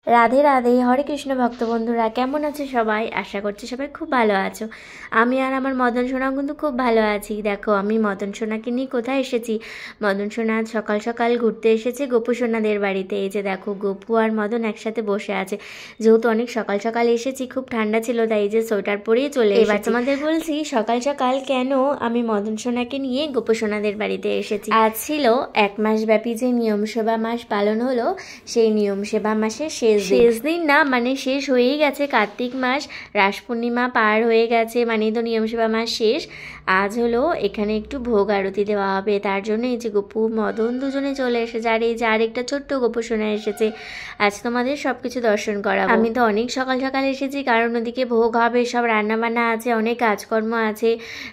রাধে রাধে, হরে কৃষ্ণ ভক্ত বন্ধুরা, কেমন আছো সবাই? আশা করছি সবাই খুব ভালো আছো। আমি আর আমার মদন সোনাও কিন্তু খুব ভালো আছি। দেখো, আমি মদন সোনাকে নিয়ে কোথায় এসেছি। মদন সোনা আজ সকাল সকাল ঘুরতে এসেছে গোপু সোনাদের বাড়িতে। এই যে দেখো, গোপু আর মদন একসাথে বসে আছে। যেহেতু অনেক সকাল সকাল এসেছি, খুব ঠান্ডা ছিল, তাই এই যে সোয়েটার পরেই চলে এসেছি। এবার তোমাদের বলছি সকাল সকাল কেন আমি মদন সোনাকে নিয়ে গোপু সোনাদের বাড়িতে এসেছি। আজ ছিল 1 মাস ব্যাপী যে নিয়ম সেবা মাস পালন হলো, সেই নিয়ম সেবা মাসের শেষ দিন না, মানে শেষ হয়েই গেছে। কার্তিক মাস, রাস পূর্ণিমা পার হয়ে গেছে, মানে তো নিয়ম সেবা মাস শেষ। আজ হলো এখানে একটু ভোগ আরতি দেওয়া হবে, তার জন্য এই যে গোপু মদন দুজনে চলে এসেছে। আর এই যে আরেকটা ছোট্ট গোপু সোনা এসেছে। আজ তোমাদের সবকিছু দর্শন করাবো। আমি তো অনেক সকাল সকাল এসেছি, কারণ ওদিকে ভোগ হবে, সব রান্না বান্না আছে, অনেক কাজকর্ম আছে,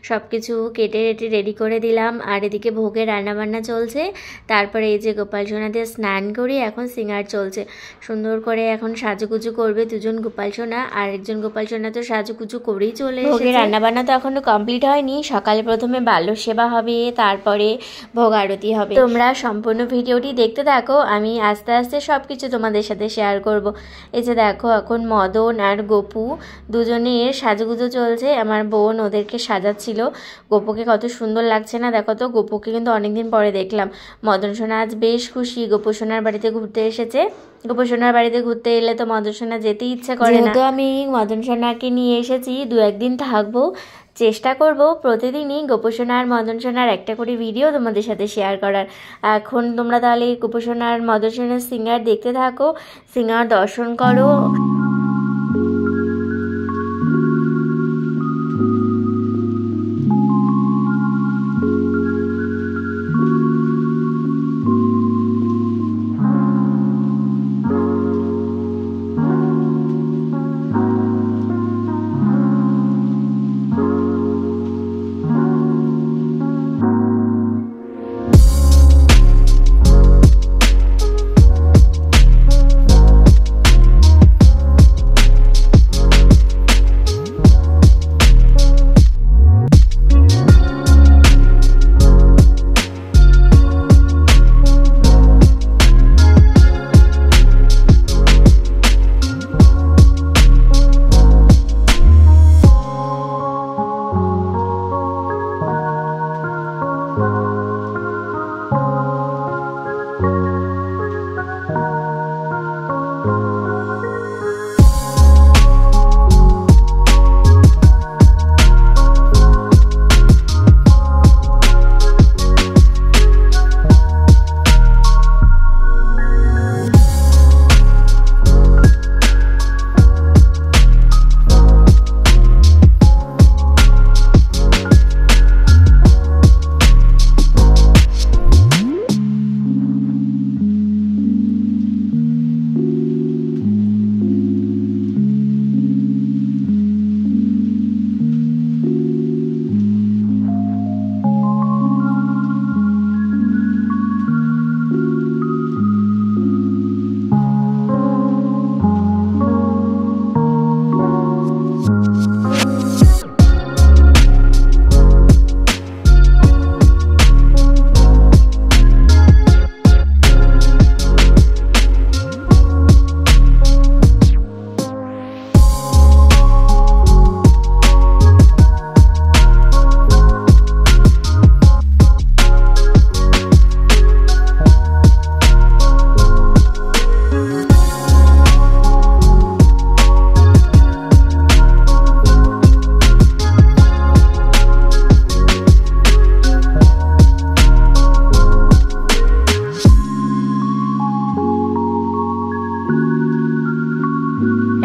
সব কিছু কেটে রেডি করে দিলাম। আর এদিকে ভোগের রান্না বান্না চলছে। তারপরে এই যে গোপাল সোনাদের স্নান করে এখন সিঙ্গার চলছে। সুন্দর করে এখন সাজুগুজু করবে দুজন গোপাল সোনা, আর একজন গোপাল সোনা তো সাজুগুজু করেই চলে এসেছে। ভোগের রান্নাবান্না তো এখনো কমপ্লিট হয়নি। সকালে প্রথমে বাল্য সেবা হবে, তারপরে ভোগ আরতি হবে। তোমরা সম্পূর্ণ ভিডিওটি দেখতে থাকো, আমি আস্তে আস্তে সবকিছু তোমাদের সাথে শেয়ার করব। এই যে দেখো, এখন মদন আর গোপু দুজনের সাজুগুজু চলছে। আমার বোন ওদেরকে সাজাচ্ছিল। গোপুকে কত সুন্দর লাগছে না দেখো তো। গোপুকে কিন্তু অনেকদিন পরে দেখলাম। মদন সোনা আজ বেশ খুশি, গোপু সোনার বাড়িতে ঘুরতে এসেছে। গোপু সোনার বাড়িতে ঘুরতে এলে তো মদন সোনা যেতে ইচ্ছে করে না। তো আমি মদন সোনাকে নিয়ে এসেছি, 2-1 দিন থাকবো। চেষ্টা করব প্রতিদিনই গোপু সোনা আর মদন সোনার একটা করে ভিডিও তোমাদের সাথে শেয়ার করার। এখন তোমরা তাহলে গোপু সোনা আর মদন সোনার সিঙ্গার দেখতে থাকো, সিঙ্গার দর্শন করো।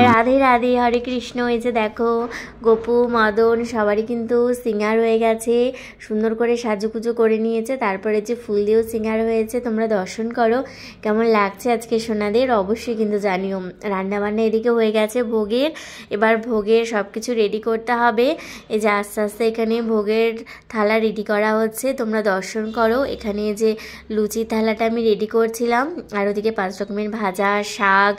রাধে রাধে, হরে কৃষ্ণ। এই যে দেখো, গোপু মদন সবারই কিন্তু সিঙ্গার হয়ে গেছে, সুন্দর করে সাজুগুজু করে নিয়েছে। তারপরে যে ফুল দিয়েও সিঙ্গার হয়েছে, তোমরা দর্শন করো কেমন লাগছে আজকে সোনাদের, অবশ্যই কিন্তু জানিও। রান্নাবান্না এদিকে হয়ে গেছে ভোগের, এবার ভোগের সব কিছু রেডি করতে হবে। এই যে আস্তে আস্তে এখানে ভোগের থালা রেডি করা হচ্ছে, তোমরা দর্শন করো। এখানে যে লুচির থালাটা আমি রেডি করছিলাম, আর ওদিকে 5 রকমের ভাজা, শাক,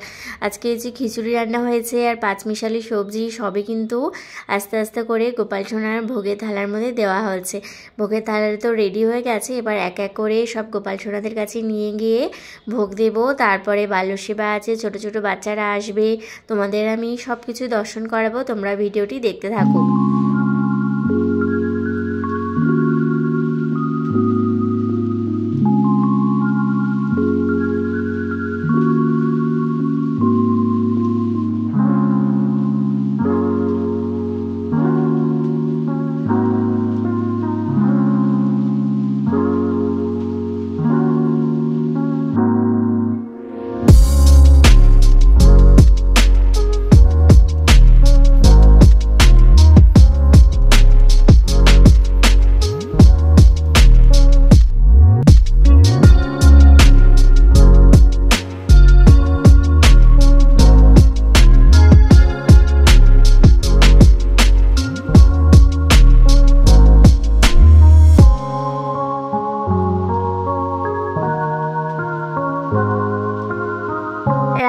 আজকে যে খিচুড়ি রান্না হয়েছে আর পাঁচমিশালি সবজি সবই কিন্তু আস্তে আস্তে করে গোপাল সোনার ভোগের থালার মধ্যে দেওয়া হচ্ছে। ভোগের থালা তো রেডি হয়ে গেছে, এবার এক এক করে সব গোপাল সোনাদের কাছে নিয়ে গিয়ে ভোগ দেব। তারপরে বাল্যসেবা আছে, ছোট ছোট বাচ্চারা আসবে, তোমাদের আমি সব কিছু দর্শন করাবো, তোমরা ভিডিওটি দেখতে থাকো।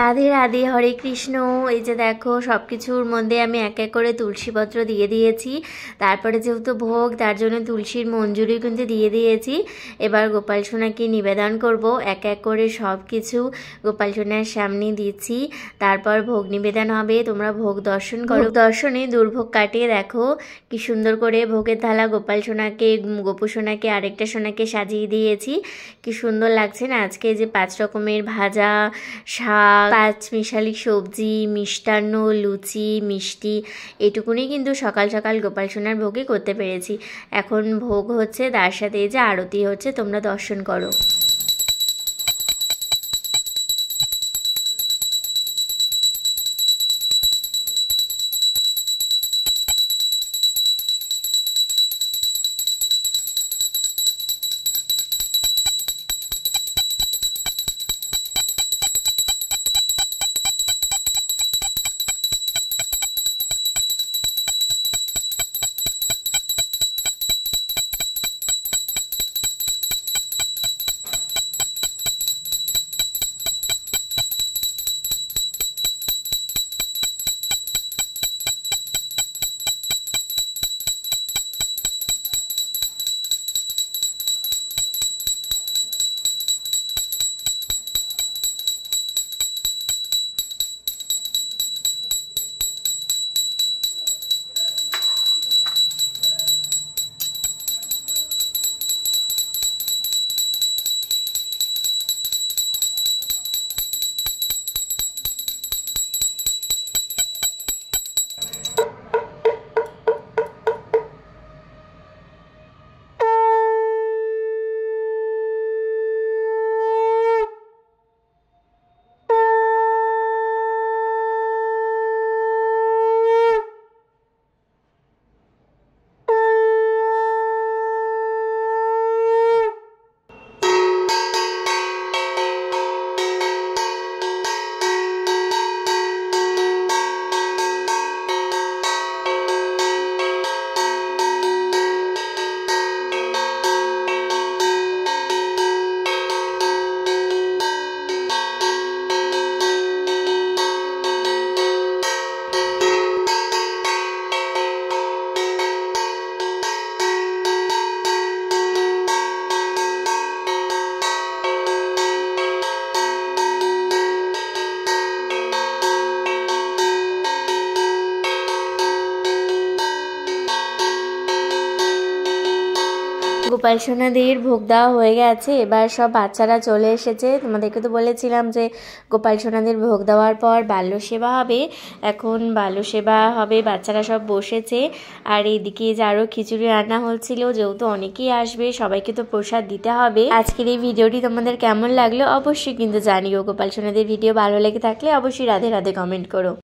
রাধে রাধে, হরে কৃষ্ণ। এই যে দেখো সব কিছুর মধ্যে আমি এক এক করে তুলসীপত্র দিয়ে দিয়েছি। তারপরে যেহেতু ভোগ, তার জন্য তুলসীর মঞ্জুরি কিন্তু দিয়ে দিয়েছি। এবার গোপাল সোনাকে নিবেদন করব, এক এক করে সব কিছু গোপাল সোনার সামনে দিচ্ছি। তারপর ভোগ নিবেদন হবে, তোমরা ভোগ দর্শন করো। দর্শনে দুর্ভোগ কাটিয়ে দেখো কি সুন্দর করে ভোগের থালা গোপাল সোনাকে, গোপু সোনাকে, আরেকটা সোনাকে সাজিয়ে দিয়েছি। কি সুন্দর লাগছে না। আজকে যে 5 রকমের ভাজা, শাক, পাঁচমিশালি সবজি, মিষ্টান্ন, লুচি, মিষ্টি, এটুকুনি কিন্তু সকাল সকাল গোপাল সোনার ভোগে করতে পেরেছি। এখন ভোগ হচ্ছে, তার সাথে এই যে আরতি হচ্ছে, তোমরা দর্শন করো। গোপাল সোনাদের ভোগ দেওয়া হয়ে গেছে, এবার সব বাচ্চারা চলে এসেছে। তোমাদেরকে তো বলেছিলাম যে গোপাল সোনাদের ভোগ দেওয়ার পর বাল্যসেবা হবে। এখন বাল্যসেবা হবে, বাচ্চারা সব বসেছে। আর এইদিকে যে আরও খিচুড়ি রান্না হচ্ছিল, যেহেতু অনেকেই আসবে, সবাইকে তো প্রসাদ দিতে হবে। আজকের এই ভিডিওটি তোমাদের কেমন লাগলো অবশ্যই কিন্তু জানিও। গোপাল সোনাদের ভিডিও ভালো লেগে থাকলে অবশ্যই রাধে রাধে কমেন্ট করো।